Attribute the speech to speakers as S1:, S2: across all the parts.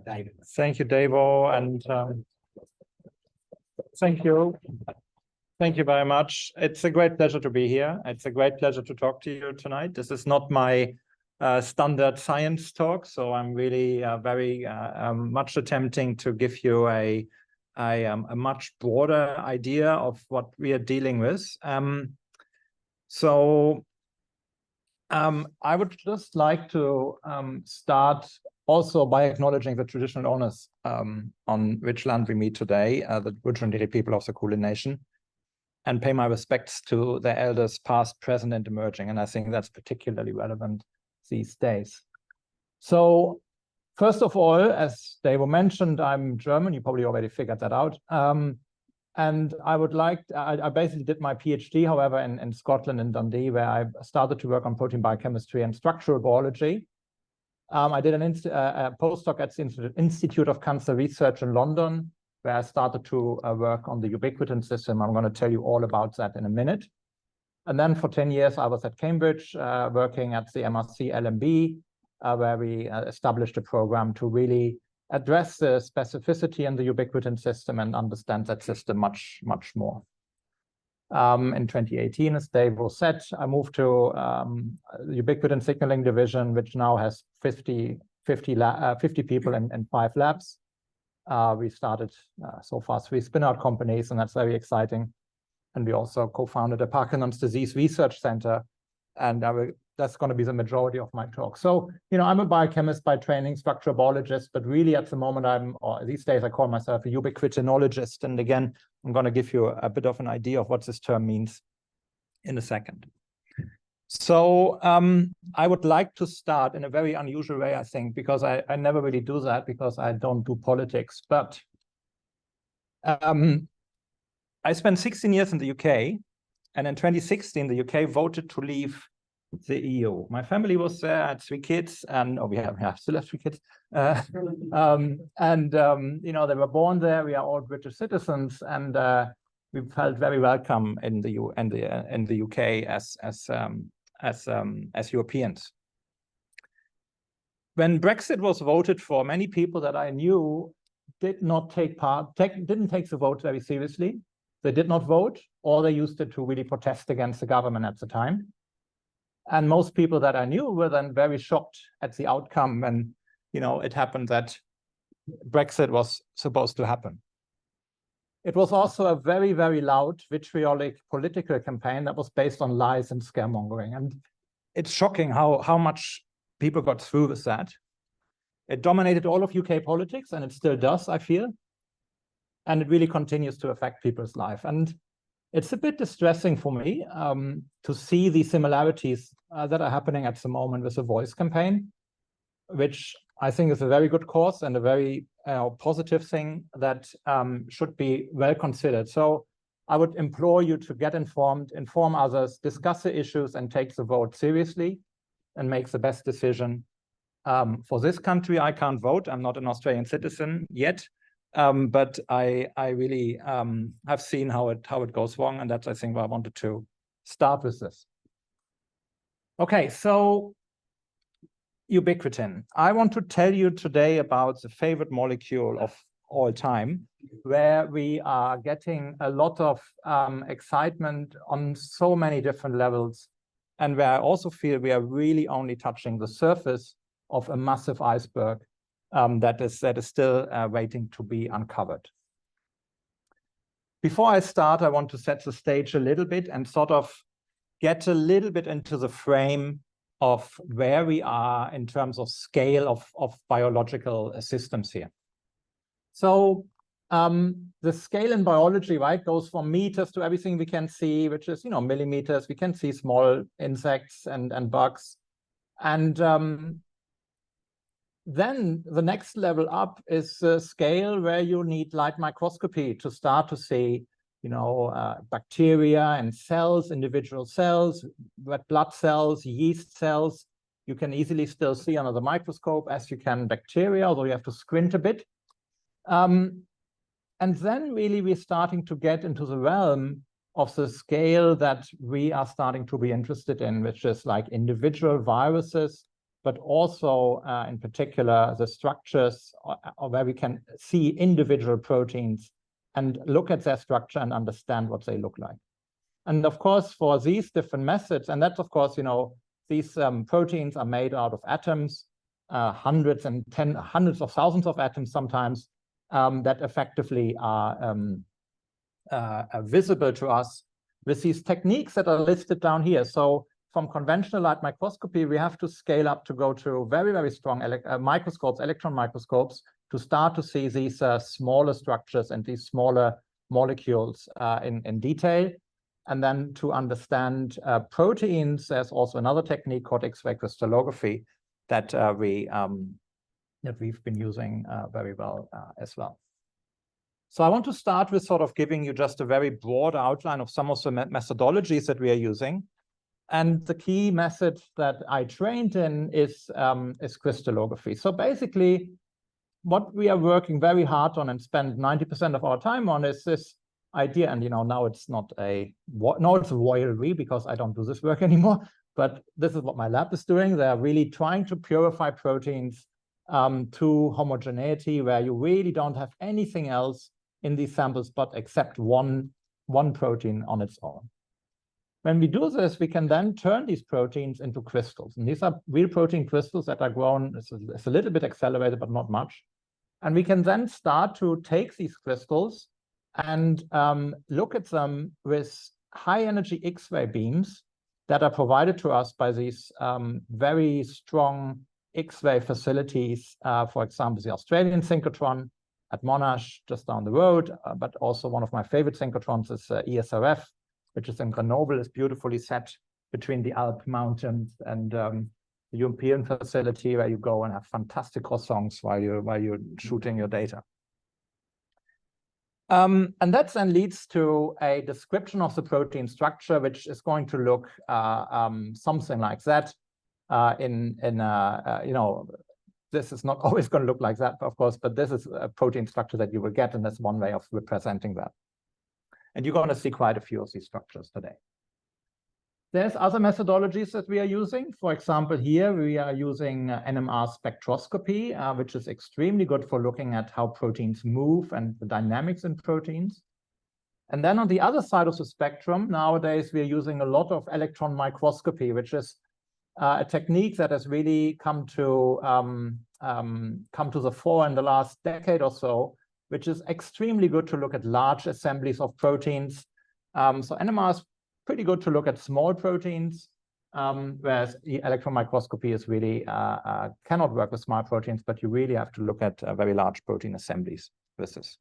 S1: Thank you, Devo, and thank you. Thank you very much. It's a great pleasure to be here. It's a great pleasure to talk to you tonight. This is not my standard science talk, so I'm really very much attempting to give you a much broader idea of what we are dealing with. I would just like to start also by acknowledging the traditional owners on which land we meet today, the Wurundjeri people of the Kulin Nation, and pay my respects to their elders past, present, and emerging. And I think that's particularly relevant these days. So first of all, as Devo mentioned, I'm German. You probably already figured that out. And I would like, I basically did my PhD, however, in Scotland, in Dundee, where I started to work on protein biochemistry and structural biology. I did a postdoc at the Institute of Cancer Research in London, where I started to work on the Ubiquitin system. I'm going to tell you all about that in a minute. And then for 10 years, I was at Cambridge, working at the MRC LMB, where we established a program to really address the specificity in the ubiquitin system and understand that system much, much more. In 2018, as Devo said, I moved to the Ubiquitin Signaling Division, which now has 50 people in 5 labs. We started so far 3 spin-out companies, and that's very exciting. And we also co-founded a Parkinson's Disease Research Center, and that's going to be the majority of my talk. So, you know, I'm a biochemist by training, structural biologist, but really at the moment these days I call myself a ubiquitinologist. And again, I'm going to give you a bit of an idea of what this term means in a second. So I would like to start in a very unusual way, I think, because I never really do that because I don't do politics. But I spent 16 years in the UK, and in 2016, the UK voted to leave the EU. My family was there. I had 3 kids, and we still have 3 kids. You know, they were born there. We are all British citizens, and we felt very welcome in the UK as Europeans. When Brexit was voted for, many people that I knew didn't take the vote very seriously. They did not vote, or they used it to really protest against the government at the time. And most people that I knew were then very shocked at the outcome when, you know, it happened that Brexit was supposed to happen. It was also a very, very loud, vitriolic political campaign that was based on lies and scaremongering. And it's shocking how much people got through with that. It dominated all of UK politics, and it still does, I feel. And it really continues to affect people's life. And it's a bit distressing for me to see the similarities that are happening at the moment with the Voice campaign, which I think is a very good cause and a very positive thing that should be well considered. So I would implore you to get informed, inform others, discuss the issues, and take the vote seriously and make the best decision. For this country, I can't vote. I'm not an Australian citizen yet. But I really have seen how it goes wrong, and that's, I think, why I wanted to start with this. Okay, so ubiquitin. I want to tell you today about the favorite molecule of all time, where we are getting a lot of excitement on so many different levels, and where I also feel we are really only touching the surface of a massive iceberg that is still waiting to be uncovered. Before I start, I want to set the stage a little bit and sort of get a little bit into the frame of where we are in terms of scale of biological systems here. So the scale in biology, right, goes from meters to everything we can see, which is, you know, millimeters. We can see small insects and bugs. And then the next level up is a scale where you need light microscopy to start to see, you know, bacteria and cells, individual cells, red blood cells, yeast cells. You can easily still see under the microscope as you can bacteria, although you have to squint a bit. And then really we're starting to get into the realm of the scale that we are starting to be interested in, which is like individual viruses, but also in particular the structures where we can see individual proteins and look at their structure and understand what they look like. And of course, for these different methods, and that's of course, these proteins are made out of atoms, hundreds of thousands of atoms sometimes, that effectively are visible to us with these techniques that are listed down here. So from conventional light microscopy, we have to scale up to go to very, very strong microscopes, electron microscopes, to start to see these smaller structures and these smaller molecules in detail. And then to understand proteins, there's also another technique called X-ray crystallography that we've been using very well as well. So I want to start with sort of giving you just a very broad outline of some of the methodologies that we are using. And the key method that I trained in is crystallography. So basically, what we are working very hard on and spend 90% of our time on is this idea. And now it's not it's a royalty because I don't do this work anymore, but this is what my lab is doing. They're really trying to purify proteins to homogeneity, where you really don't have anything else in these samples but except one protein on its own. When we do this, we can then turn these proteins into crystals. And these are real protein crystals that are grown. It's a little bit accelerated, but not much. And we can then start to take these crystals and look at them with high energy X-ray beams that are provided to us by these very strong X-ray facilities. For example, the Australian synchrotron at Monash, just down the road, but also one of my favorite synchrotrons is ESRF, which is in Grenoble, is beautifully set between the Alp Mountains and the European facility, where you go and have fantastic croissants while you're shooting your data. And that then leads to a description of the protein structure, which is going to look something like that. This is not always going to look like that, of course, but this is a protein structure that you will get, and that's one way of representing that. And you're going to see quite a few of these structures today. There's other methodologies that we are using. For example, here we are using NMR spectroscopy, which is extremely good for looking at how proteins move and the dynamics in proteins. And then on the other side of the spectrum, nowadays we're using a lot of electron microscopy, which is a technique that has really come to the fore in the last decade or so, which is extremely good to look at large assemblies of proteins. So NMR is pretty good to look at small proteins, whereas electron microscopy is really cannot work with small proteins, but you really have to look at very large protein assemblies with this.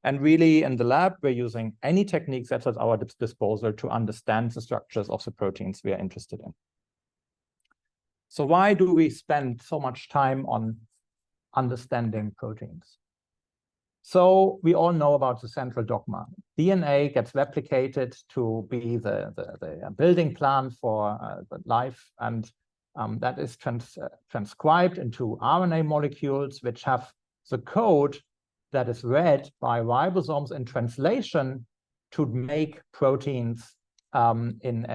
S1: And really in the lab, we're using any techniques that's at our disposal to understand the structures of the proteins we are interested in. So why do we spend so much time on understanding proteins? So we all know about the central dogma. DNA gets replicated to be the building plan for life, and that is transcribed into RNA molecules, which have the code that is read by ribosomes in translation to make proteins in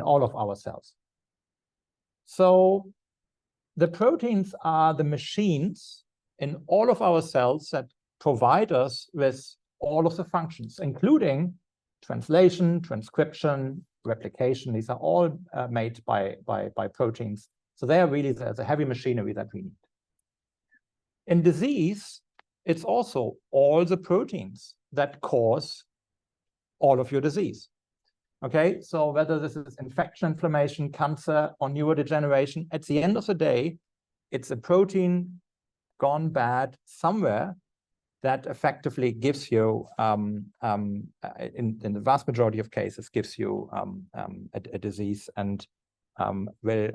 S1: all of our cells. So the proteins are the machines in all of our cells that provide us with all of the functions, including translation, transcription, replication. These are all made by proteins. So they are really the heavy machinery that we need. In disease, it's also all the proteins that cause all of your disease. Okay, so whether this is infection, inflammation, cancer, or neurodegeneration, at the end of the day, it's a protein gone bad somewhere that effectively gives you, in the vast majority of cases, gives you a disease and will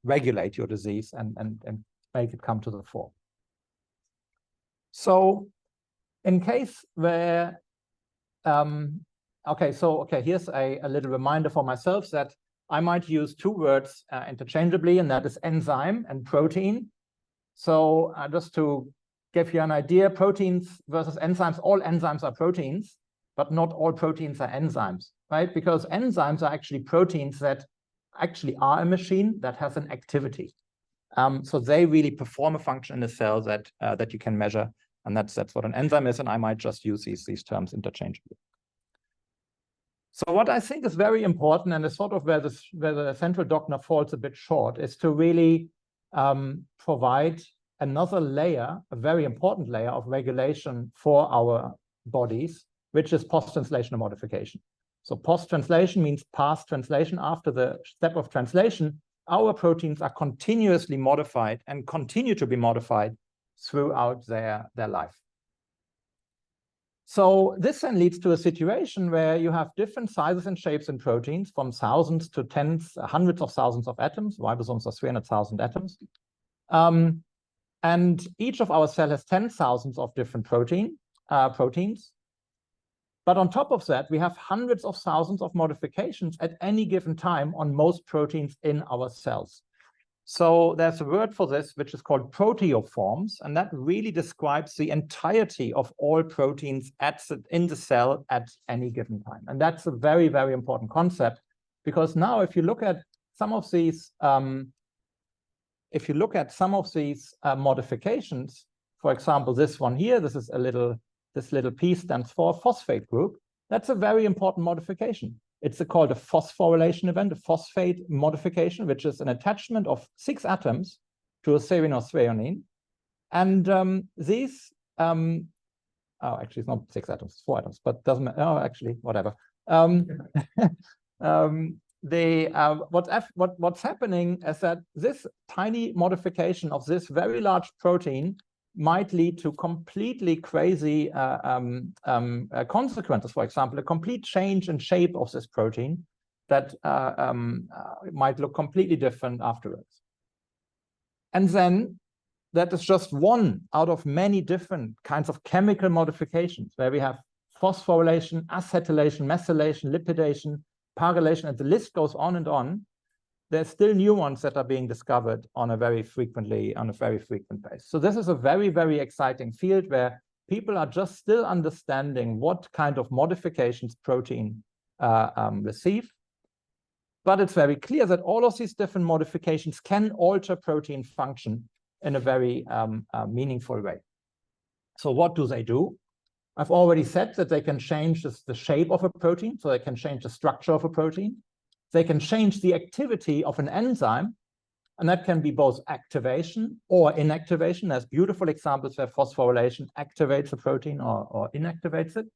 S1: regulate your disease and make it come to the fore. So in case where, here's a little reminder for myself that I might use two words interchangeably, and that is enzyme and protein. So just to give you an idea, proteins versus enzymes, all enzymes are proteins, but not all proteins are enzymes, right? Because enzymes are actually proteins that actually are a machine that has an activity. So they really perform a function in a cell that that you can measure, and that's what an enzyme is. And I might just use these terms interchangeably. So what I think is very important, and is sort of where the central dogma falls a bit short, is to really provide another layer, a very important layer of regulation for our bodies, which is post-translational modification. So post-translation means past translation. After the step of translation, our proteins are continuously modified and continue to be modified throughout their life. So this then leads to a situation where you have different sizes and shapes in proteins, from thousands to tens, hundreds of thousands of atoms. Ribosomes are 300,000 atoms. And each of our cells has 10,000 of different proteins. But on top of that, we have hundreds of thousands of modifications at any given time on most proteins in our cells. So there's a word for this, which is called proteoforms, and that really describes the entirety of all proteins in the cell at any given time. And that's a very, very important concept, because now if you look at some of these, modifications, for example, this one here, this little P stands for phosphate group. That's a very important modification. It's called a phosphorylation event, a phosphate modification, which is an attachment of 6 atoms to a serine or threonine. And these, actually, it's not 6 atoms, it's 4 atoms, but doesn't matter. Oh, actually, whatever. What's happening is that this tiny modification of this very large protein might lead to completely crazy consequences. For example, a complete change in shape of this protein that might look completely different afterwards. And then that is just one out of many different kinds of chemical modifications, where we have phosphorylation, acetylation, methylation, lipidation, pyrrolation, and the list goes on and on. There's still new ones that are being discovered on a very frequent basis. So this is a very, very exciting field where people are just still understanding what kind of modifications protein receive. But it's very clear that all of these different modifications can alter protein function in a very meaningful way. So what do they do? I've already said that they can change the shape of a protein, so they can change the structure of a protein. They can change the activity of an enzyme, and that can be both activation or inactivation. There's beautiful examples where phosphorylation activates a protein or inactivates it.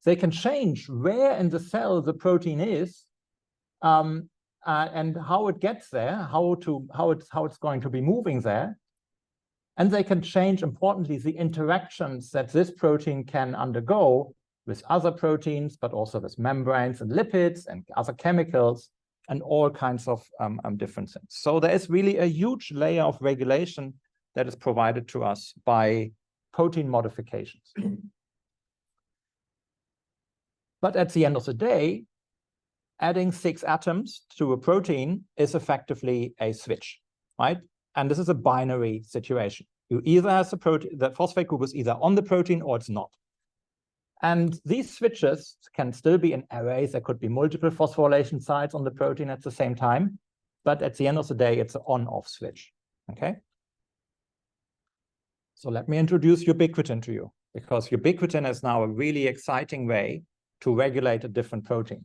S1: They can change where in the cell the protein is, and how it gets there, how it's going to be moving there. And they can change, importantly, the interactions that this protein can undergo with other proteins, but also with membranes and lipids and other chemicals and all kinds of different things. So there is really a huge layer of regulation that is provided to us by protein modifications. But at the end of the day, adding 6 atoms to a protein is effectively a switch, right? And this is a binary situation. You either have the phosphate group is either on the protein or it's not. And these switches can still be in arrays. There could be multiple phosphorylation sites on the protein at the same time. But at the end of the day, it's an on-off switch, okay? So let me introduce ubiquitin to you, because ubiquitin is now a really exciting way to regulate a different protein.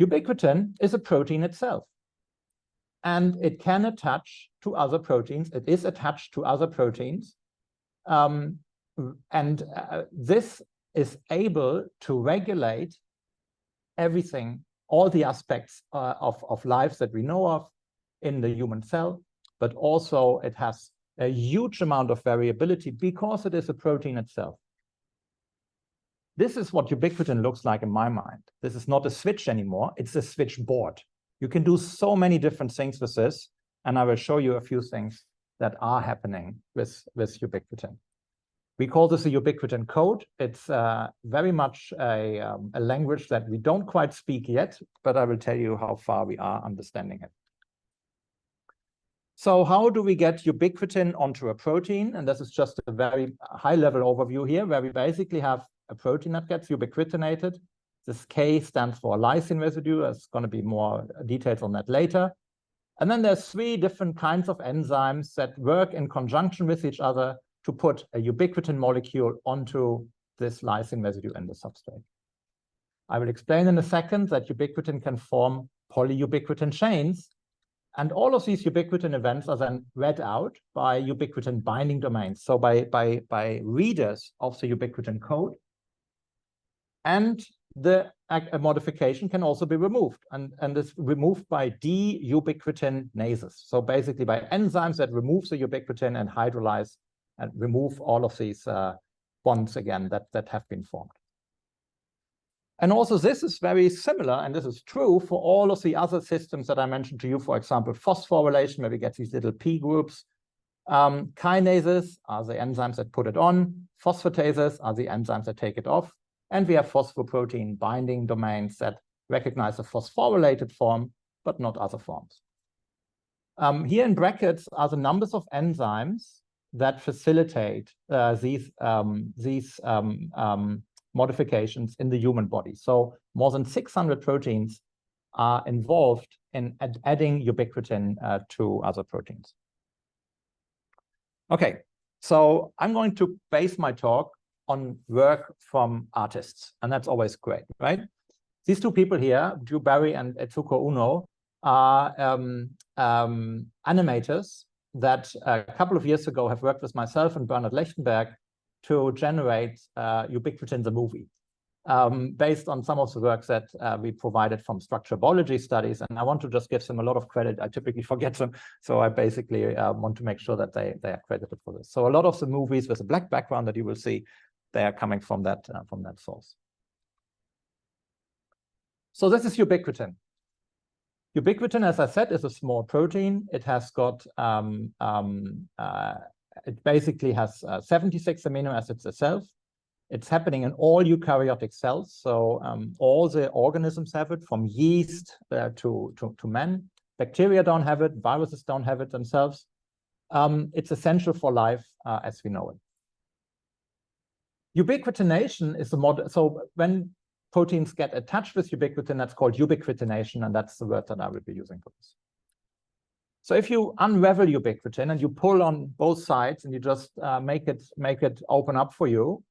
S1: Ubiquitin is a protein itself, and it can attach to other proteins. It is attached to other proteins, this is able to regulate everything, all the aspects of life that we know of in the human cell, but also it has a huge amount of variability because it is a protein itself. This is what ubiquitin looks like in my mind. This is not a switch anymore, it's a switchboard. You can do so many different things with this, and I will show you a few things that are happening with ubiquitin. We call this a ubiquitin code. It's very much a language that we don't quite speak yet, but I will tell you how far we are understanding it. So how do we get ubiquitin onto a protein? And this is just a very high-level overview here, where we basically have a protein that gets ubiquitinated. This K stands for lysine residue. There's going to be more details on that later. And then there's 3 different kinds of enzymes that work in conjunction with each other to put a ubiquitin molecule onto this lysine residue in the substrate. I will explain in a second that ubiquitin can form polyubiquitin chains, and all of these ubiquitin events are then read out by ubiquitin binding domains, so by readers of the ubiquitin code. And the modification can also be removed, and it's removed by de-ubiquitinases. So basically by enzymes that remove the ubiquitin and hydrolyze and remove all of these bonds again that have been formed. And also this is very similar, and this is true for all of the other systems that I mentioned to you, for example, phosphorylation, where we get these little P groups. Kinases are the enzymes that put it on. Phosphatases are the enzymes that take it off. And we have phosphoprotein binding domains that recognize a phosphorylated form, but not other forms. Here in brackets are the numbers of enzymes that facilitate these modifications in the human body. So more than 600 proteins are involved in adding ubiquitin to other proteins. Okay, so I'm going to base my talk on work from artists, and that's always great, right? These 2 people here, Drew Barry and Etsuko Uno, are animators that a couple of years ago have worked with myself and Bernhard Lechtenberg to generate Ubiquitin the movie, based on some of the works that we provided from structural biology studies. And I want to just give them a lot of credit. I typically forget them, so I basically want to make sure that they are credited for this. So a lot of the movies with a black background that you will see, they are coming from that source. So this is ubiquitin. Ubiquitin, as I said, is a small protein. It has got it basically has 76 amino acids itself. It's happening in all eukaryotic cells. So all the organisms have it, from yeast to man. Bacteria don't have it. Viruses don't have it themselves. It's essential for life as we know it. Ubiquitination is the model. So when proteins get attached with ubiquitin, that's called ubiquitination, and that's the word that I will be using for this. So if you unravel ubiquitin and you pull on both sides and you just make it open up for you,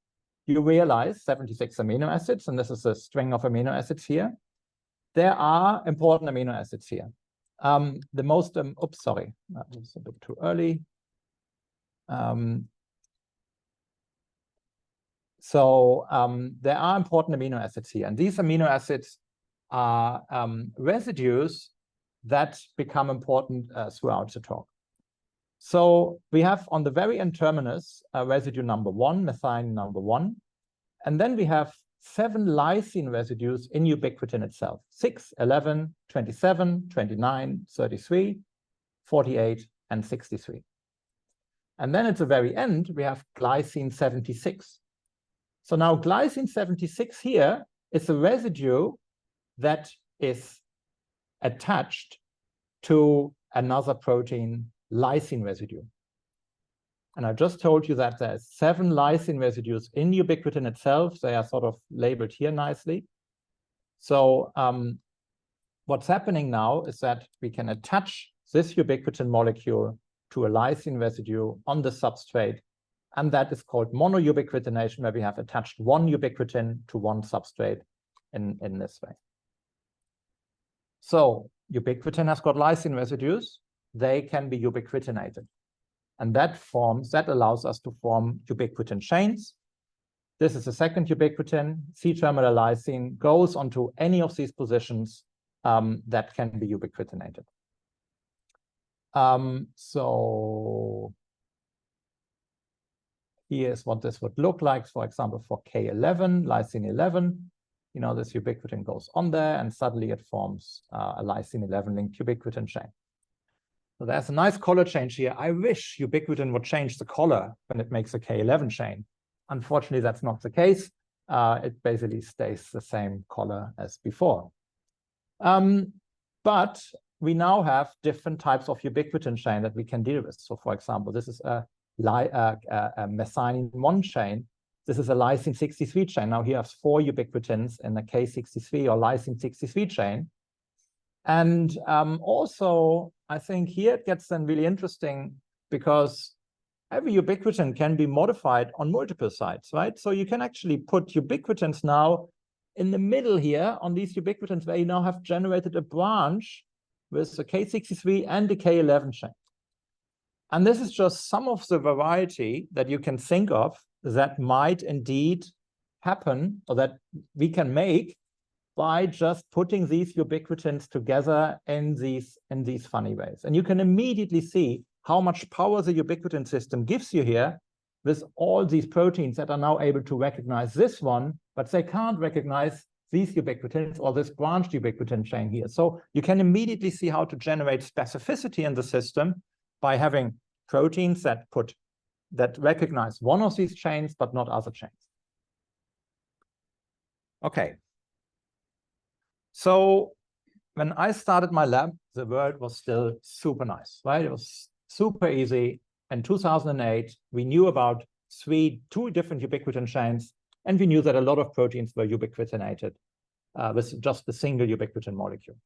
S1: you realize 76 amino acids, and this is a string of amino acids here. There are important amino acids here. The most, oops, sorry, that was a bit too early. There are important amino acids here, and these amino acids are residues that become important throughout the talk. So we have on the very end terminus residue number 1, methionine number 1, and then we have 7 lysine residues in ubiquitin itself: 6, 11, 27, 29, 33, 48, and 63. And then at the very end, we have glycine 76. So now glycine 76 here is a residue that is attached to another protein, lysine residue. And I just told you that there's 7 lysine residues in ubiquitin itself. They are sort of labeled here nicely. So what's happening now is that we can attach this ubiquitin molecule to a lysine residue on the substrate, and that is called monoubiquitination, where we have attached 1 ubiquitin to 1 substrate in this way. So ubiquitin has got lysine residues. They can be ubiquitinated. And that allows us to form ubiquitin chains. This is the second ubiquitin. C-terminal lysine goes onto any of these positions that can be ubiquitinated. So here's what this would look like, for example, for K11, lysine 11. You know, this ubiquitin goes on there, and suddenly it forms a lysine 11 linked ubiquitin chain. So there's a nice color change here. I wish ubiquitin would change the color when it makes a K11 chain. Unfortunately, that's not the case. It basically stays the same color as before. But we now have different types of ubiquitin chain that we can deal with. So for example, this is a methionine 1 chain This is a lysine 63 chain. Now, here has 4 ubiquitins in the K63 or lysine 63 chain. And also, I think here it gets then really interesting because every ubiquitin can be modified on multiple sites, right? So you can actually put ubiquitins now in the middle here on these ubiquitins where you now have generated a branch with the K63 and the K11 chain. And this is just some of the variety that you can think of that might indeed happen or that we can make by just putting these ubiquitins together in these funny ways. And you can immediately see how much power the ubiquitin system gives you here with all these proteins that are now able to recognize this one, but they can't recognize these ubiquitins or this branched ubiquitin chain here. So you can immediately see how to generate specificity in the system by having proteins that recognize one of these chains, but not other chains. Okay. So when I started my lab, the world was still super nice, right? It was super easy. In 2008, we knew about two different ubiquitin chains, and we knew that a lot of proteins were ubiquitinated with just a single ubiquitin molecule.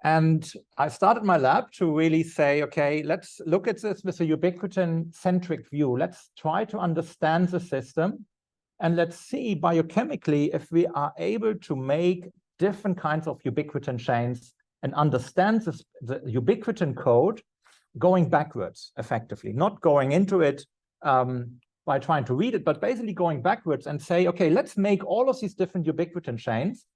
S1: And I started my lab to really say, okay, let's look at this with a ubiquitin-centric view. Let's try to understand the system, and let's see biochemically if we are able to make different kinds of ubiquitin chains and understand the ubiquitin code going backwards effectively, not going into it by trying to read it, but basically going backwards and say, okay, let's make all of these different ubiquitin chains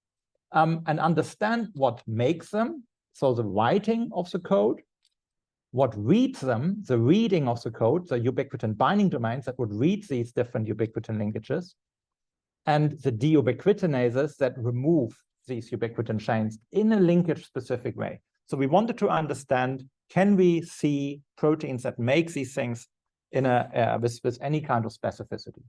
S1: and understand what makes them, so the writing of the code, what reads them, the reading of the code, the ubiquitin binding domains that would read these different ubiquitin linkages, and the deubiquitinases that remove these ubiquitin chains in a linkage-specific way. So we wanted to understand, can we see proteins that make these things in with any kind of specificity?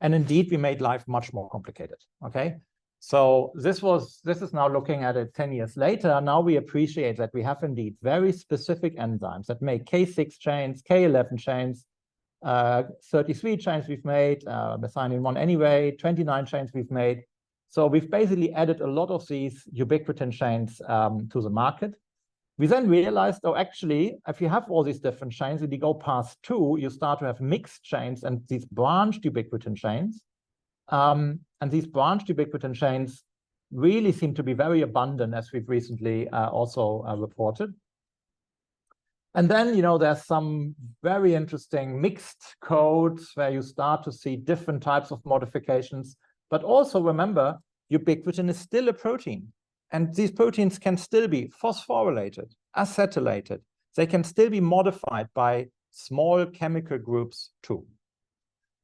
S1: And indeed, we made life much more complicated, okay? So this is now looking at it 10 years later. Now we appreciate that we have indeed very specific enzymes that make K6 chains, K11 chains, 33 chains we've made, methionine 1 anyway, 29 chains we've made. So we've basically added a lot of these ubiquitin chains to the market. We then realized, oh, actually, if you have all these different chains, if you go past 2, you start to have mixed chains and these branched ubiquitin chains. And these branched ubiquitin chains really seem to be very abundant, as we've recently also reported. And then, you know, there's some very interesting mixed codes where you start to see different types of modifications. But also remember, ubiquitin is still a protein. And these proteins can still be phosphorylated, acetylated. They can still be modified by small chemical groups too.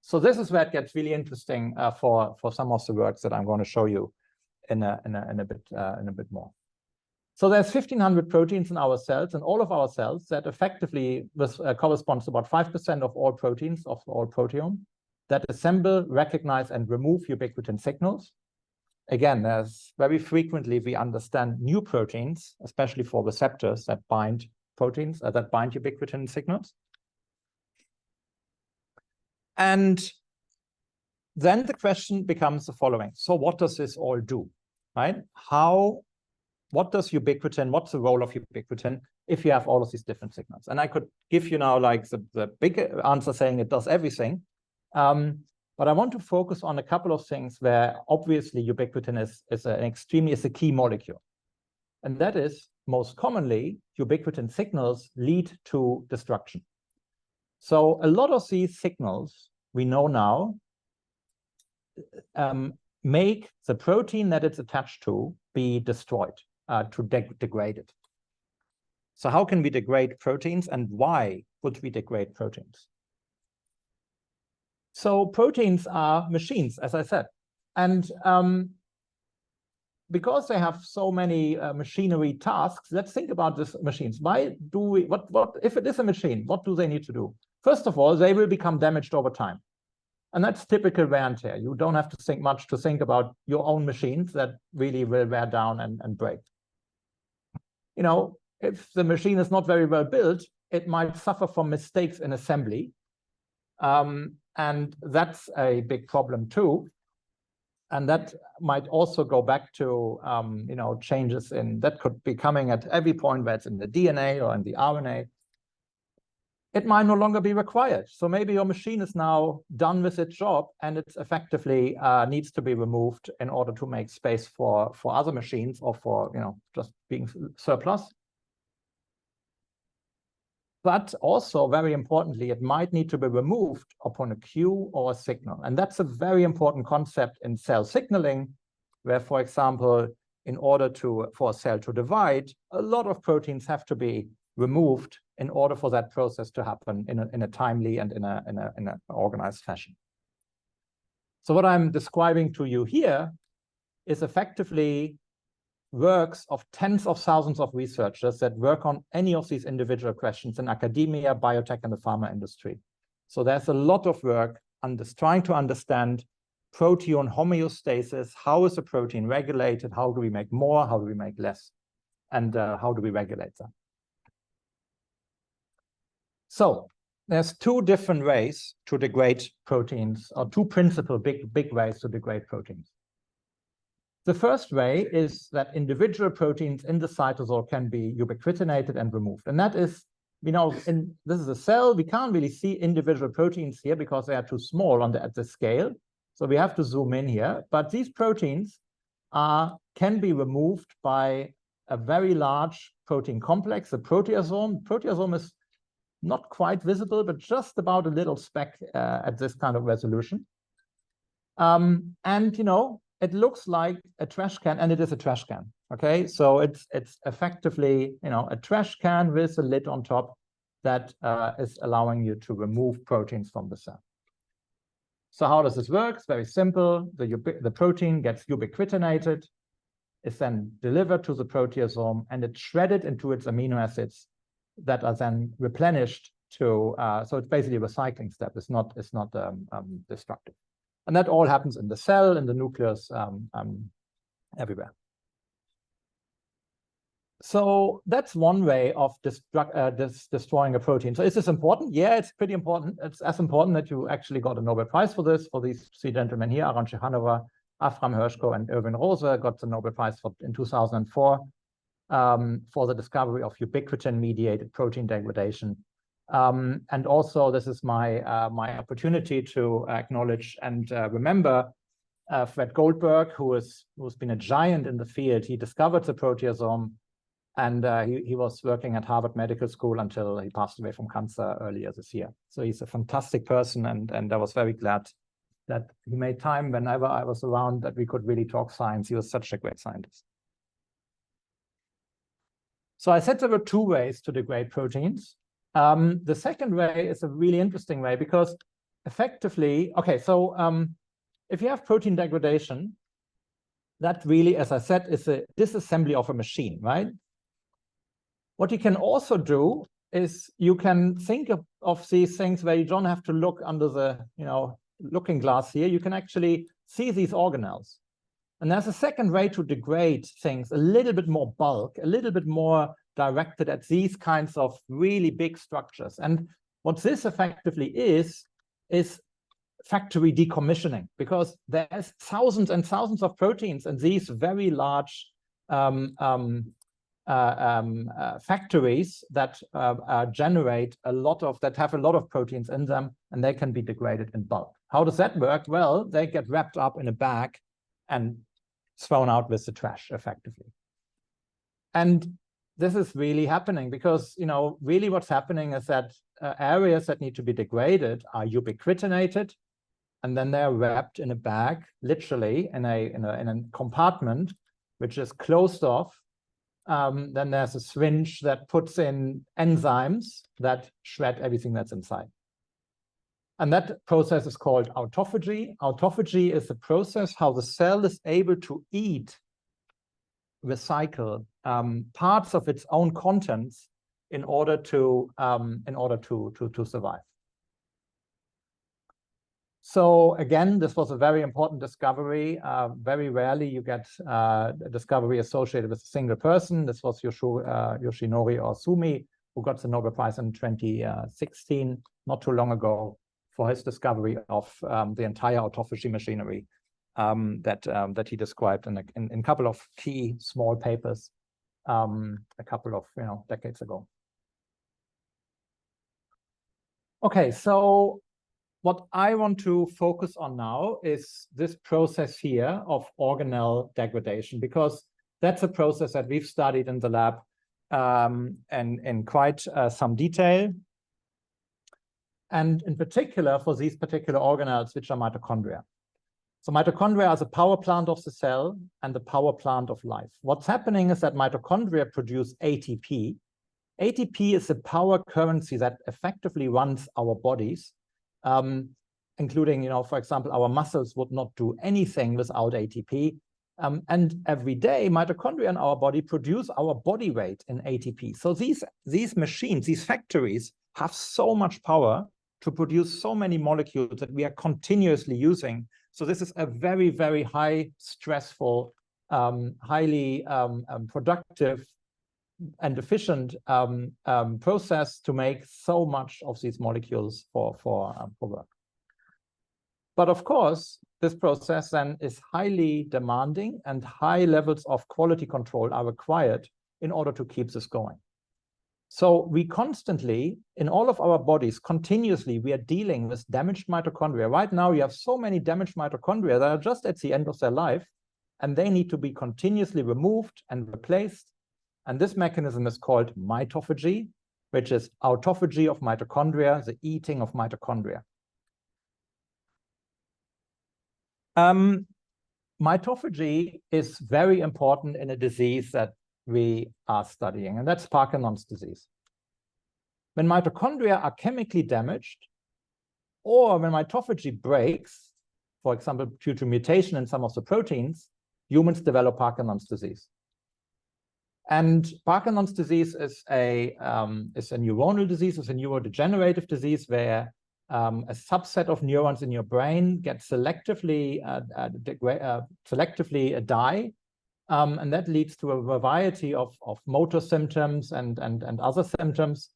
S1: So this is where it gets really interesting for some of the works that I'm going to show you in a bit more. So there's 1,500 proteins in our cells, and all of our cells that effectively corresponds to about 5% of all proteins of all proteome that assemble, recognize, and remove ubiquitin signals. Again, there's very frequently we understand new proteins, especially for receptors that bind proteins that bind ubiquitin signals. And then the question becomes the following. So what does this all do, right? What does ubiquitin, what's the role of ubiquitin if you have all of these different signals? And I could give you now like the big answer saying it does everything. But I want to focus on a couple of things where obviously ubiquitin is a key molecule. And that is, most commonly, ubiquitin signals lead to destruction. So a lot of these signals we know now make the protein that it's attached to be destroyed, to degrade it. So how can we degrade proteins, and why would we degrade proteins? So proteins are machines, as I said. And because they have so many machinery tasks, let's think about these machines. Why do we, if it is a machine, what do they need to do? First of all, they will become damaged over time. And that's typical wear and tear. You don't have to think much to think about your own machines that really will wear down and break. You know, if the machine is not very well built, it might suffer from mistakes in assembly. And that's a big problem too. And that might also go back to changes in that could be coming at every point where it's in the DNA or in the RNA. It might no longer be required. So maybe your machine is now done with its job and it's effectively needs to be removed in order to make space for other machines or for just being surplus. But also, very importantly, it might need to be removed upon a cue or a signal. And that's a very important concept in cell signaling, where, for example, in order for a cell to divide, a lot of proteins have to be removed in order for that process to happen in a timely and in an organized fashion. So what I'm describing to you here is effectively works of tens of thousands of researchers that work on any of these individual questions in academia, biotech, and the pharma industry. So there's a lot of work on this, trying to understand proteome homeostasis. How is a protein regulated? How do we make more? How do we make less? And how do we regulate that? So there's two different ways to degrade proteins, or two principal big ways to degrade proteins. The first way is that individual proteins in the cytosol can be ubiquitinated and removed. And that is, this is a cell. We can't really see individual proteins here because they are too small at the scale. So we have to zoom in here. But these proteins can be removed by a very large protein complex, the proteasome. Proteasome is not quite visible, but just about a little speck at this kind of resolution. It looks like a trash can, and it is a trash can. Okay, so it's effectively a trash can with a lid on top that is allowing you to remove proteins from the cell. So how does this work? It's very simple. The protein gets ubiquitinated, is then delivered to the proteasome, and it's shredded into its amino acids that are then replenished to. So it's basically a recycling step. It's not destructive. And that all happens in the cell, in the nucleus, everywhere. So that's one way of destroying a protein. So is this important? Yeah, it's pretty important. It's as important that you actually got a Nobel Prize for this, for these three gentlemen here, Aron Shekhanova, Afram Hershko, and Erwin Rose, got the Nobel Prize in 2004 for the discovery of ubiquitin-mediated protein degradation. And also, this is my opportunity to acknowledge and remember Fred Goldberg, who's been a giant in the field. He discovered the proteasome, and he was working at Harvard Medical School until he passed away from cancer earlier this year. So he's a fantastic person, and I was very glad that he made time whenever I was around that we could really talk science. He was such a great scientist. So I said there were two ways to degrade proteins. The second way is a really interesting way because effectively, okay, so if you have protein degradation, that really, as I said, is a disassembly of a machine, right? What you can also do is you can think of these things where you don't have to look under the looking glass here. You can actually see these organelles. And there's a second way to degrade things, a little bit more bulk, a little bit more directed at these kinds of really big structures. And what this effectively is factory decommissioning, because there's thousands and thousands of proteins in these very large factories that generate that have a lot of proteins in them, and they can be degraded in bulk. How does that work? Well, they get wrapped up in a bag and thrown out with the trash, effectively. And this is really happening because, really what's happening is that areas that need to be degraded are ubiquitinated, and then they're wrapped in a bag, literally in a compartment, which is closed off. Then there's a syringe that puts in enzymes that shred everything that's inside. And that process is called autophagy. Autophagy is the process how the cell is able to recycle parts of its own contents in order to survive. So again, this was a very important discovery. Very rarely you get a discovery associated with a single person. This was Yoshinori Osumi, who got the Nobel Prize in 2016, not too long ago, for his discovery of the entire autophagy machinery that he described in a couple of key small papers a couple of decades ago. Okay, so what I want to focus on now is this process here of organelle degradation, because that's a process that we've studied in the lab and in quite some detail. And in particular for these particular organelles, which are mitochondria. So mitochondria is a power plant of the cell and the power plant of life. What's happening is that mitochondria produce ATP. ATP is the power currency that effectively runs our bodies, including, for example, our muscles would not do anything without ATP. And every day, mitochondria in our body produce our body weight in ATP. So these machines, these factories, have so much power to produce so many molecules that we are continuously using. So this is a very, very high stressful, highly productive and efficient process to make so much of these molecules for work. But of course, this process then is highly demanding, and high levels of quality control are required in order to keep this going. So we constantly, in all of our bodies, continuously, we are dealing with damaged mitochondria. Right now, you have so many damaged mitochondria that are just at the end of their life, and they need to be continuously removed and replaced. And this mechanism is called mitophagy, which is autophagy of mitochondria, the eating of mitochondria. Mitophagy is very important in a disease that we are studying, and that's Parkinson's disease. When mitochondria are chemically damaged, or when mitophagy breaks, for example, due to mutation in some of the proteins, humans develop Parkinson's disease. And Parkinson's disease is a neuronal disease, it's a neurodegenerative disease where a subset of neurons in your brain get selectively die, and that leads to a variety of motor symptoms and other symptoms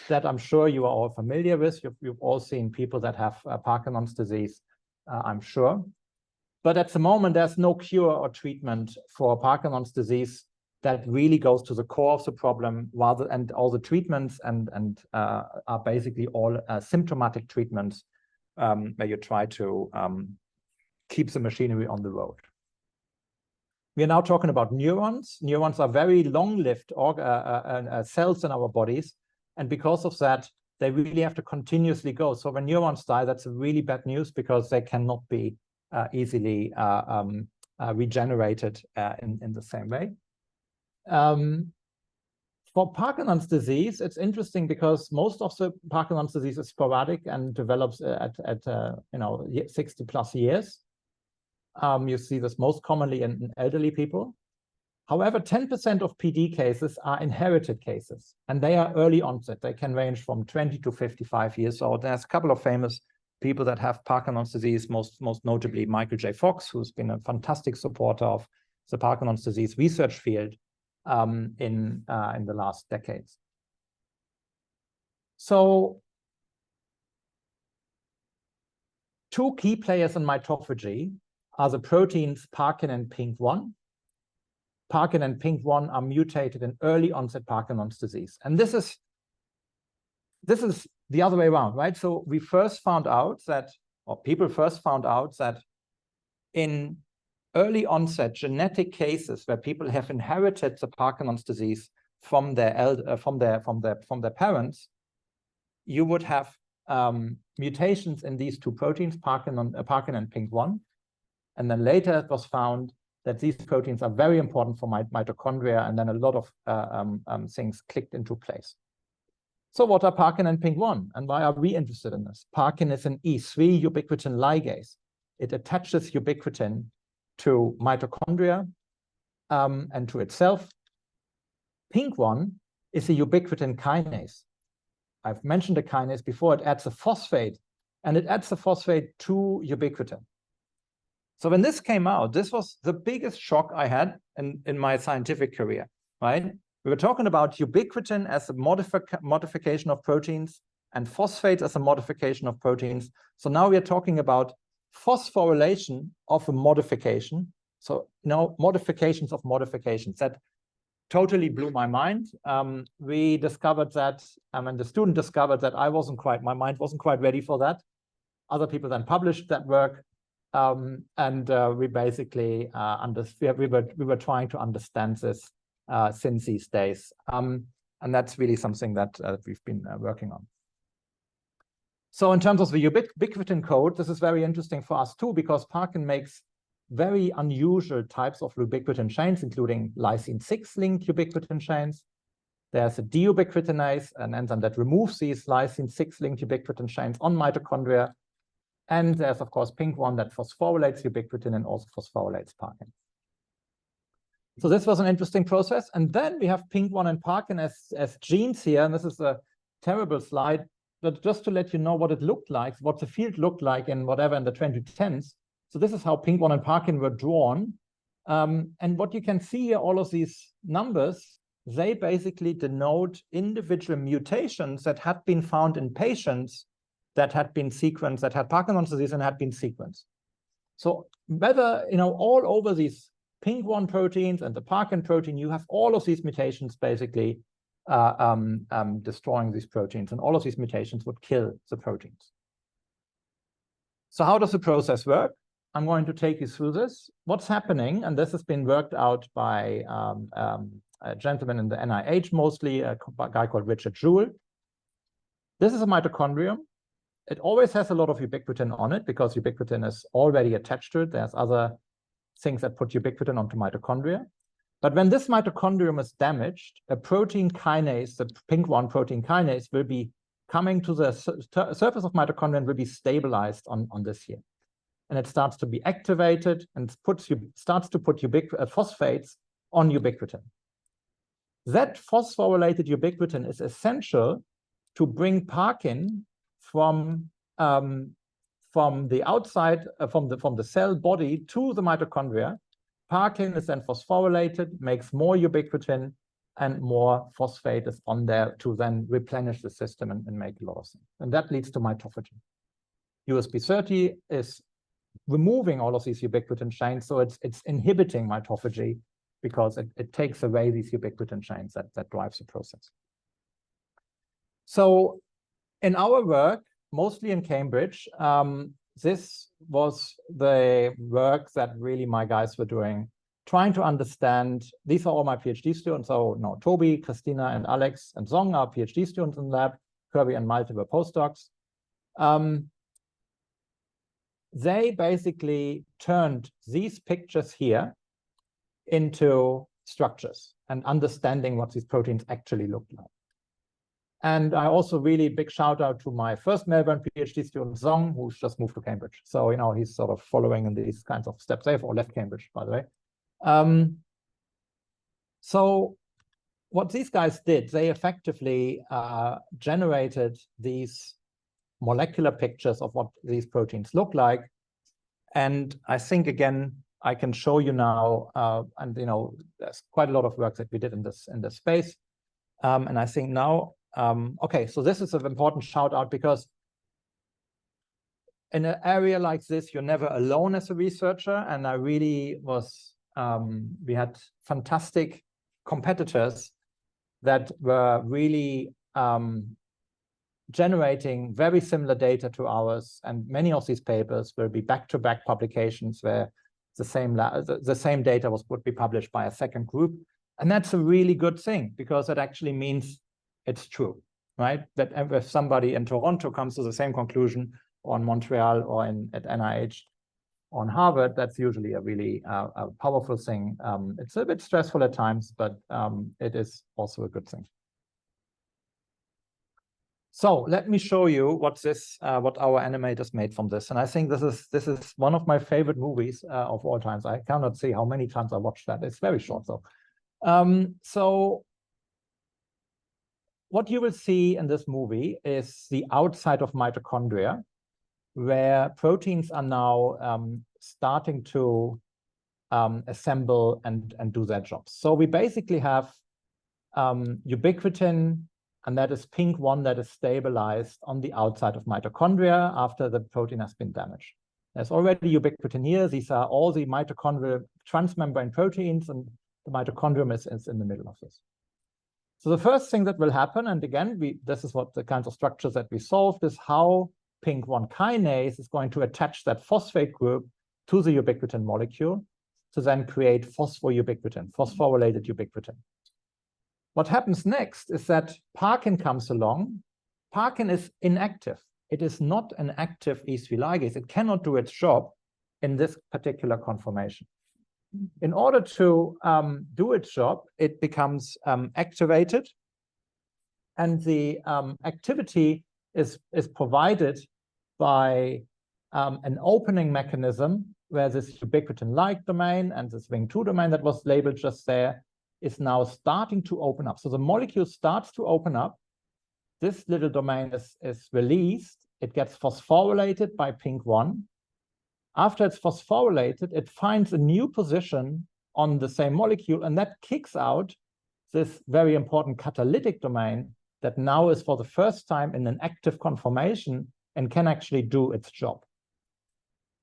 S1: that I'm sure you are all familiar with. You've all seen people that have Parkinson's disease, I'm sure. But at the moment, there's no cure or treatment for Parkinson's disease that really goes to the core of the problem, and all the treatments are basically all symptomatic treatments where you try to keep the machinery on the road. We are now talking about neurons. Neurons are very long-lived cells in our bodies, and because of that, they really have to continuously go. So when neurons die, that's really bad news because they cannot be easily regenerated in the same way. For Parkinson's disease, it's interesting because most of the Parkinson's disease is sporadic and develops at 60+ years. You see this most commonly in elderly people. However, 10% of PD cases are inherited cases, and they are early onset. They can range from 20 to 55 years old. There's a couple of famous people that have Parkinson's disease, most notably Michael J. Fox, who's been a fantastic supporter of the Parkinson's disease research field in the last decades. So two key players in mitophagy are the proteins Parkin and Pink1. Parkin and Pink1 are mutated in early onset Parkinson's disease. And this is the other way around, right? So we first found out that, or people first found out that in early onset genetic cases where people have inherited the Parkinson's disease from their parents, you would have mutations in these two proteins, Parkin and Pink1. And then later it was found that these proteins are very important for mitochondria, and then a lot of things clicked into place. So what are Parkin and Pink1, and why are we interested in this? Parkin is an E3 ubiquitin ligase. It attaches ubiquitin to mitochondria and to itself. Pink1 is a ubiquitin kinase. I've mentioned the kinase before. It adds a phosphate, and it adds a phosphate to ubiquitin. So when this came out, this was the biggest shock I had in my scientific career, right? We were talking about ubiquitin as a modification of proteins, and phosphate as a modification of proteins. So now we are talking about phosphorylation of a modification. So now modifications of modifications. That totally blew my mind. We discovered that, and the student discovered that my mind wasn't quite ready for that. Other people then published that work. We basically we were trying to understand this since these days. And that's really something that we've been working on. So in terms of the ubiquitin code, this is very interesting for us too, because Parkin makes very unusual types of ubiquitin chains, including lysine 6-linked ubiquitin chains. There's a deubiquitinase, an enzyme that removes these lysine 6-linked ubiquitin chains on mitochondria. And there's, of course, pink one that phosphorylates ubiquitin and also phosphorylates Parkin. So this was an interesting process. And then we have pink one and Parkin as genes here. And this is a terrible slide, but just to let you know what it looked like, what the field looked like in the 2010s. So this is how pink one and Parkin were drawn. And what you can see here, all of these numbers, they basically denote individual mutations that had been found in patients that had been sequenced, that had Parkinson's disease and had been sequenced. So whether, all over these pink one proteins and the Parkin protein, you have all of these mutations basically destroying these proteins, and all of these mutations would kill the proteins. So how does the process work? I'm going to take you through this. What's happening, and this has been worked out by a gentleman in the NIH mostly, a guy called Richard Joule. This is a mitochondrium. It always has a lot of ubiquitin on it because ubiquitin is already attached to it. There's other things that put ubiquitin onto mitochondria. But when this mitochondrium is damaged, a protein kinase, the pink one protein kinase, will be coming to the surface of mitochondria and will be stabilized on this here. And it starts to be activated and starts to put phosphates on ubiquitin. That phosphorylated ubiquitin is essential to bring Parkin from the outside, from the cell body to the mitochondria. Parkin is then phosphorylated, makes more ubiquitin, and more phosphate is on there to then replenish the system and make a lot of things. And that leads to mitophagy. USB30 is removing all of these ubiquitin chains, so it's inhibiting mitophagy because it takes away these ubiquitin chains that drives the process. So in our work, mostly in Cambridge, this was the work that really my guys were doing, trying to understand. These are all my PhD students. So no, Toby, Christina, and Alex and Zong are PhD students in the lab. Kirby and Malte were postdocs. They basically turned these pictures here into structures and understanding what these proteins actually look like. And I also really big shout out to my first Melbourne PhD student, Zong, who's just moved to Cambridge. So, he's sort of following in these kinds of steps. They've all left Cambridge, by the way. So what these guys did, they effectively generated these molecular pictures of what these proteins look like. And I think, again, I can show you now, and there's quite a lot of work that we did in this space. And I think now, okay, so this is an important shout out because in an area like this, you're never alone as a researcher. And I really was, we had fantastic competitors that were really generating very similar data to ours. And many of these papers will be back-to-back publications where the same data would be published by a second group. And that's a really good thing because it actually means it's true, right? That if somebody in Toronto comes to the same conclusion, or in Montreal, or at NIH, or in Harvard, that's usually a really a powerful thing. It's a bit stressful at times, but it is also a good thing. So let me show you what our animators made from this. And I think this is one of my favorite movies of all times. I cannot say how many times I watched that. It's very short though. So what you will see in this movie is the outside of mitochondria, where proteins are now starting to assemble and do their jobs. So we basically have ubiquitin and that is pink1 that is stabilized on the outside of mitochondria after the protein has been damaged. There's already ubiquitin here. These are all the mitochondrial transmembrane proteins, and the mitochondrium is in the middle of this. So the first thing that will happen, and again, this is what the kinds of structures that we solved, is how pink1 kinase is going to attach that phosphate group to the ubiquitin molecule to then create phosphorylated ubiquitin. What happens next is that Parkin comes along. Parkin is inactive. It is not an active E3 ligase. It cannot do its job in this particular conformation. In order to do its job, it becomes activated, and the activity is provided by an opening mechanism where this ubiquitin-like domain and this Wing2 domain that was labeled just there is now starting to open up. So the molecule starts to open up. This little domain is released. It gets phosphorylated by pink1. After it's phosphorylated, it finds a new position on the same molecule, and that kicks out this very important catalytic domain that now is for the first time in an active conformation and can actually do its job.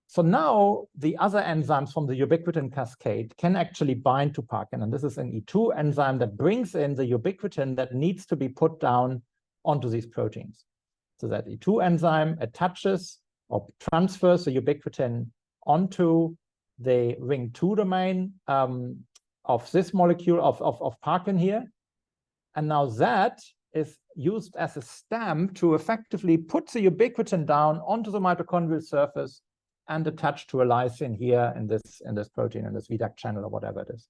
S1: So now the other enzymes from the ubiquitin cascade can actually bind to Parkin, and this is an E2 enzyme that brings in the ubiquitin that needs to be put down onto these proteins. So that E2 enzyme attaches or transfers the ubiquitin onto the Wing2 domain of this molecule of Parkin here. And now that is used as a stamp to effectively put the ubiquitin down onto the mitochondrial surface and attach to a lysine here in this protein, in this VDAC channel or whatever it is.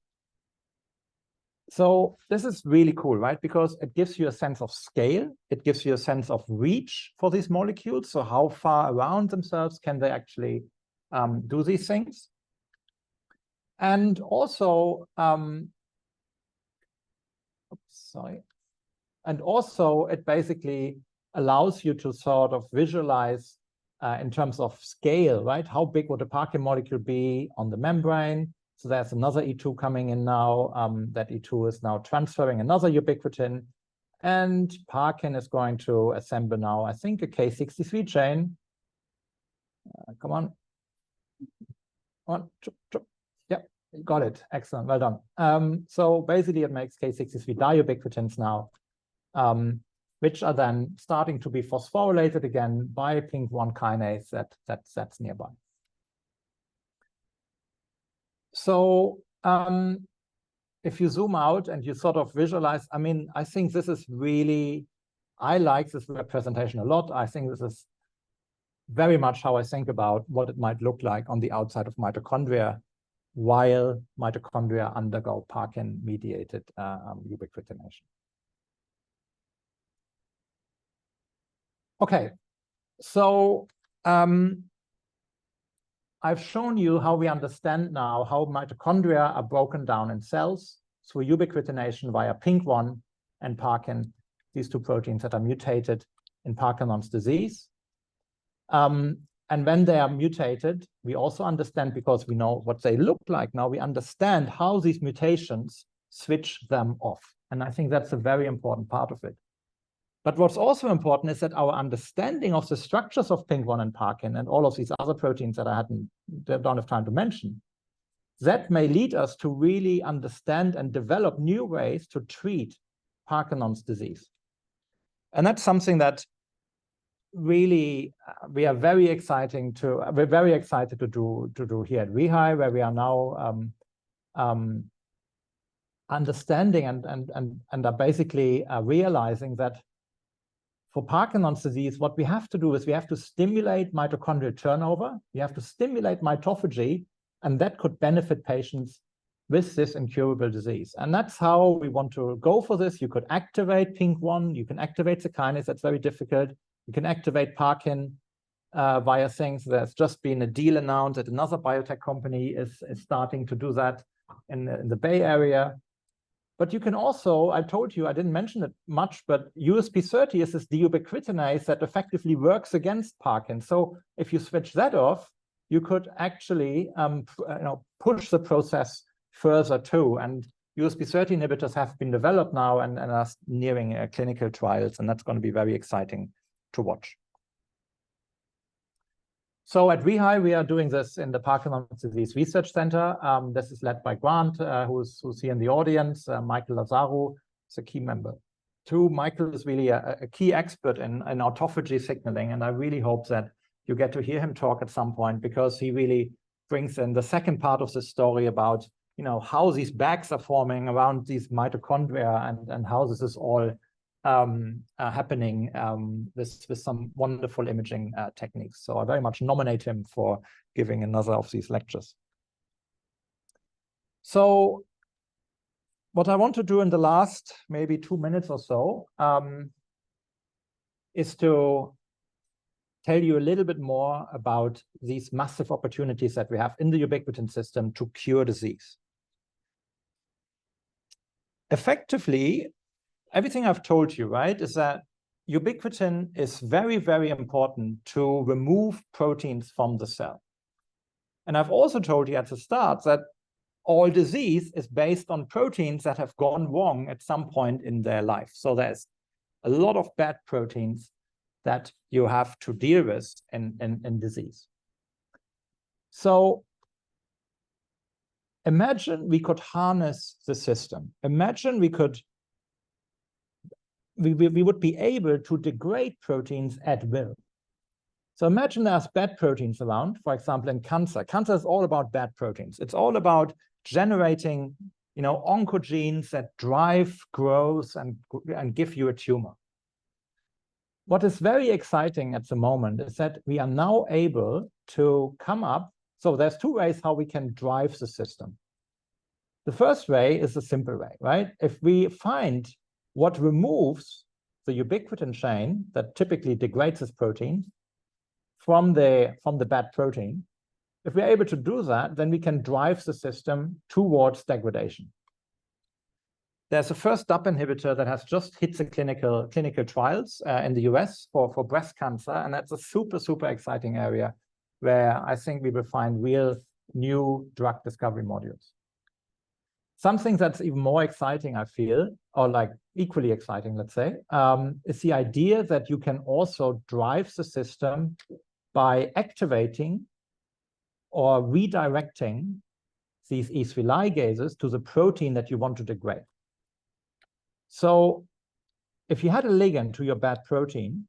S1: So this is really cool, right? Because it gives you a sense of scale. It gives you a sense of reach for these molecules. So how far around themselves can they actually do these things? And also, and also it basically allows you to sort of visualize in terms of scale, right? How big would a Parkin molecule be on the membrane? So there's another E2 coming in now. That E2 is now transferring another ubiquitin. And Parkin is going to assemble now, I think, a K63 chain. Come on. Yeah, got it. Excellent. Well done. So basically, it makes K63 diubiquitins now, which are then starting to be phosphorylated again by pink1 kinase that's nearby. So if you zoom out and you sort of visualize, I mean, I think this is really, I like this representation a lot. I think this is very much how I think about what it might look like on the outside of mitochondria while mitochondria undergo Parkin-mediated ubiquitination. Okay, so I've shown you how we understand now how mitochondria are broken down in cells through ubiquitination via pink1 and Parkin, these two proteins that are mutated in Parkinson's disease. And when they are mutated, we also understand, because we know what they look like now, we understand how these mutations switch them off. And I think that's a very important part of it. But what's also important is that our understanding of the structures of pink1 and Parkin and all of these other proteins that I don't have time to mention, that may lead us to really understand and develop new ways to treat Parkinson's disease. And that's something that really we're very excited to do here at WEHI, where we are now understanding and are basically realizing that for Parkinson's disease, what we have to do is we have to stimulate mitochondrial turnover, we have to stimulate mitophagy, and that could benefit patients with this incurable disease. And that's how we want to go for this. You could activate pink1, you can activate the kinase, that's very difficult. You can activate Parkin via things. There's just been a deal announced that another biotech company is starting to do that in the Bay Area. But you can also, I told you, I didn't mention it much, but USP30 is this deubiquitinase that effectively works against Parkin. So if you switch that off, you could actually push the process further too. And USB30 inhibitors have been developed now and are nearing clinical trials, and that's going to be very exciting to watch. So at WEHI, we are doing this in the Parkinson's Disease Research Center. This is led by Grant, who's here in the audience. Michael Lazaru is a key member too. Michael is really a key expert in autophagy signaling, and I really hope that you get to hear him talk at some point, because he really brings in the second part of the story about, you know, how these bags are forming around these mitochondria and how this is all happening with some wonderful imaging techniques. So I very much nominate him for giving another of these lectures. So what I want to do in the last maybe 2 minutes or so is to tell you a little bit more about these massive opportunities that we have in the ubiquitin system to cure disease. Effectively, everything I've told you, right, is that ubiquitin is very, very important to remove proteins from the cell. And I've also told you at the start that all disease is based on proteins that have gone wrong at some point in their life. So there's a lot of bad proteins that you have to deal with in disease. So imagine we could harness the system. Imagine we would be able to degrade proteins at will. So imagine there's bad proteins around, for example, in cancer. Cancer is all about bad proteins. It's all about generating, you know, oncogenes that drive growth and give you a tumor. What is very exciting at the moment is that we are now able to come up. So there's two ways how we can drive the system. The first way is a simple way, right? If we find what removes the ubiquitin chain that typically degrades this protein from the bad protein, if we're able to do that, then we can drive the system towards degradation. There's a first DAP inhibitor that has just hit the clinical trials in the US for breast cancer, and that's a super, super exciting area where I think we will find real new drug discovery modules. Something that's even more exciting, I feel, or like equally exciting, let's say, is the idea that you can also drive the system by activating or redirecting these E3 ligases to the protein that you want to degrade. So if you had a ligand to your bad protein,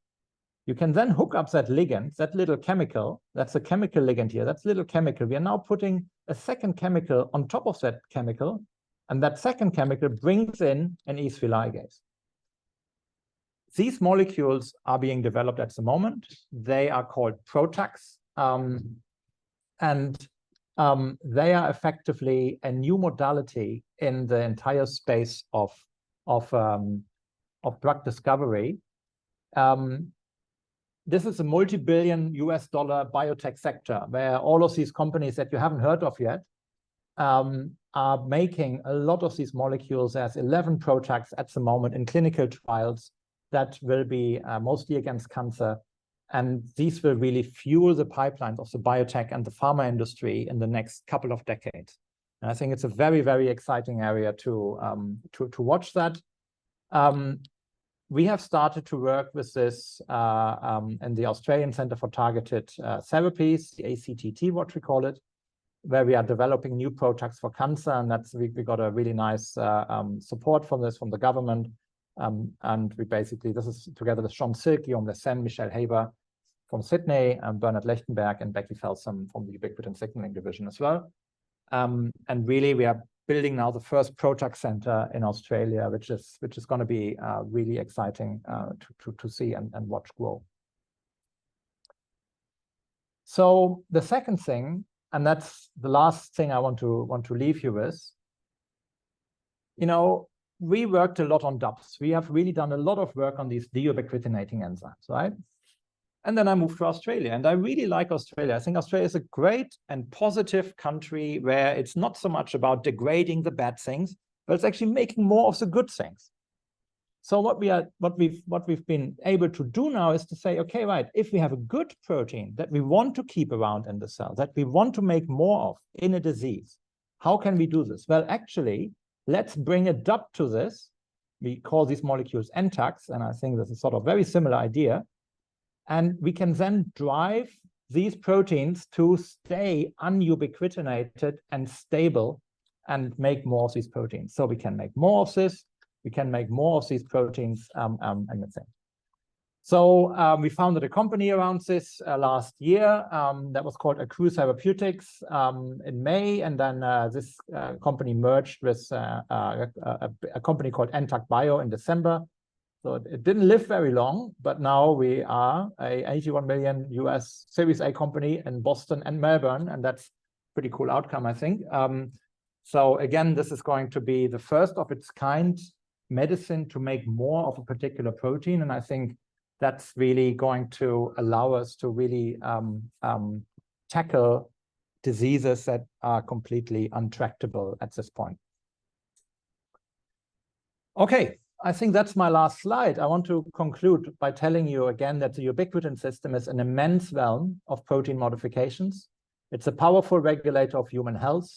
S1: you can then hook up that ligand, that little chemical, that's a chemical ligand here, that's a little chemical. We are now putting a second chemical on top of that chemical, and that second chemical brings in an E3 ligase. These molecules are being developed at the moment. They are called PROTACs, and they are effectively a new modality in the entire space of drug discovery. This is a multi-billion US dollar biotech sector where all of these companies that you haven't heard of yet are making a lot of these molecules. There's 11 PROTACs at the moment in clinical trials that will be mostly against cancer. And these will really fuel the pipelines of the biotech and the pharma industry in the next couple of decades. And I think it's a very, very exciting area to watch that. We have started to work with this in the Australian Centre for Targeted Therapies, the ACTT, what we call it, where we are developing new products for cancer. And that's we got a really nice support from this from the government. And we basically, this is together with Sean Silk, Guillaume Lessen, Michelle Haber from Sydney, and Bernard Lechtenberg and Becky Felsom from the Ubiquitin Signaling Division as well. And really, we are building now the first PROTAC center in Australia, which is going to be really exciting to see and watch grow. So the second thing, and that's the last thing I want to leave you with, you know, we worked a lot on DAPs. We have really done a lot of work on these deubiquitinating enzymes, right? And then I moved to Australia, and I really like Australia. I think Australia is a great and positive country where it's not so much about degrading the bad things, but it's actually making more of the good things. So what we've been able to do now is to say, okay, right, if we have a good protein that we want to keep around in the cell, that we want to make more of in a disease, how can we do this? Well, actually, let's bring a dot to this. We call these molecules ANZAAS, and I think this is sort of very similar idea. And we can then drive these proteins to stay unubiquitinated and stable and make more of these proteins. So we can make more of this, we can make more of these proteins and the same. So we founded a company around this last year that was called Accrue Therapeutics in May, and then this company merged with a company called ANZAAS Bio in December. So it didn't live very long, but now we are a 81 million US Series A company in Boston and Melbourne, and that's a pretty cool outcome, I think. So again, this is going to be the first of its kind medicine to make more of a particular protein, and I think that's really going to allow us to really tackle diseases that are completely untractable at this point. Okay, I think that's my last slide. I want to conclude by telling you again that the ubiquitin system is an immense realm of protein modifications. It's a powerful regulator of human health,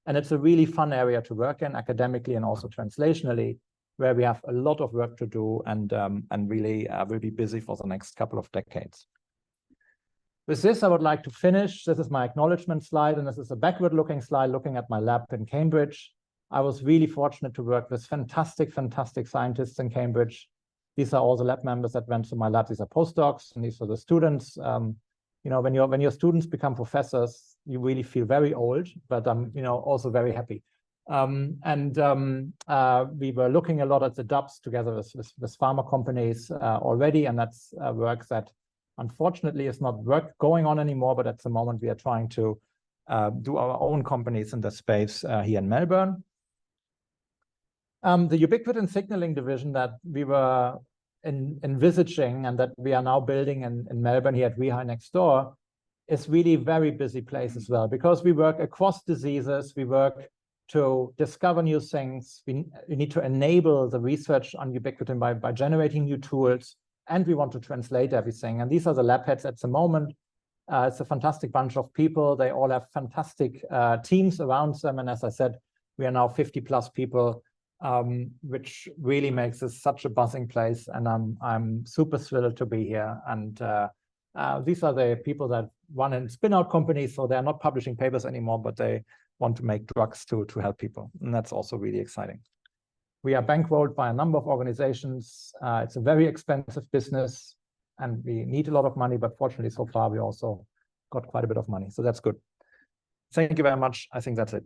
S1: and it's a really fun area to work in academically and also translationally, where we have a lot of work to do and really will be busy for the next couple of decades. With this, I would like to finish. This is my acknowledgement slide, and this is a backward-looking slide looking at my lab in Cambridge. I was really fortunate to work with fantastic, fantastic scientists in Cambridge. These are all the lab members that went to my lab. These are postdocs, and these are the students. You know, when your students become professors, you really feel very old, but I'm, you know, also very happy. We were looking a lot at the dubs together with pharma companies already, and that's work that unfortunately is not going on anymore, but at the moment we are trying to do our own companies in the space here in Melbourne. The ubiquitin signaling division that we were envisaging and that we are now building in Melbourne here at WEHI next door is really a very busy place as well, because we work across diseases, we work to discover new things, we need to enable the research on ubiquitin by generating new tools, and we want to translate everything. And these are the lab heads at the moment. It's a fantastic bunch of people. They all have fantastic teams around them. And as I said, we are now 50+ people, which really makes this such a buzzing place. And I'm super thrilled to be here. And these are the people that run and spin out companies. So they're not publishing papers anymore, but they want to make drugs to help people. And that's also really exciting. We are bankrolled by a number of organizations. It's a very expensive business, and we need a lot of money, but fortunately so far we also got quite a bit of money. So that's good. Thank you very much. I think that's it.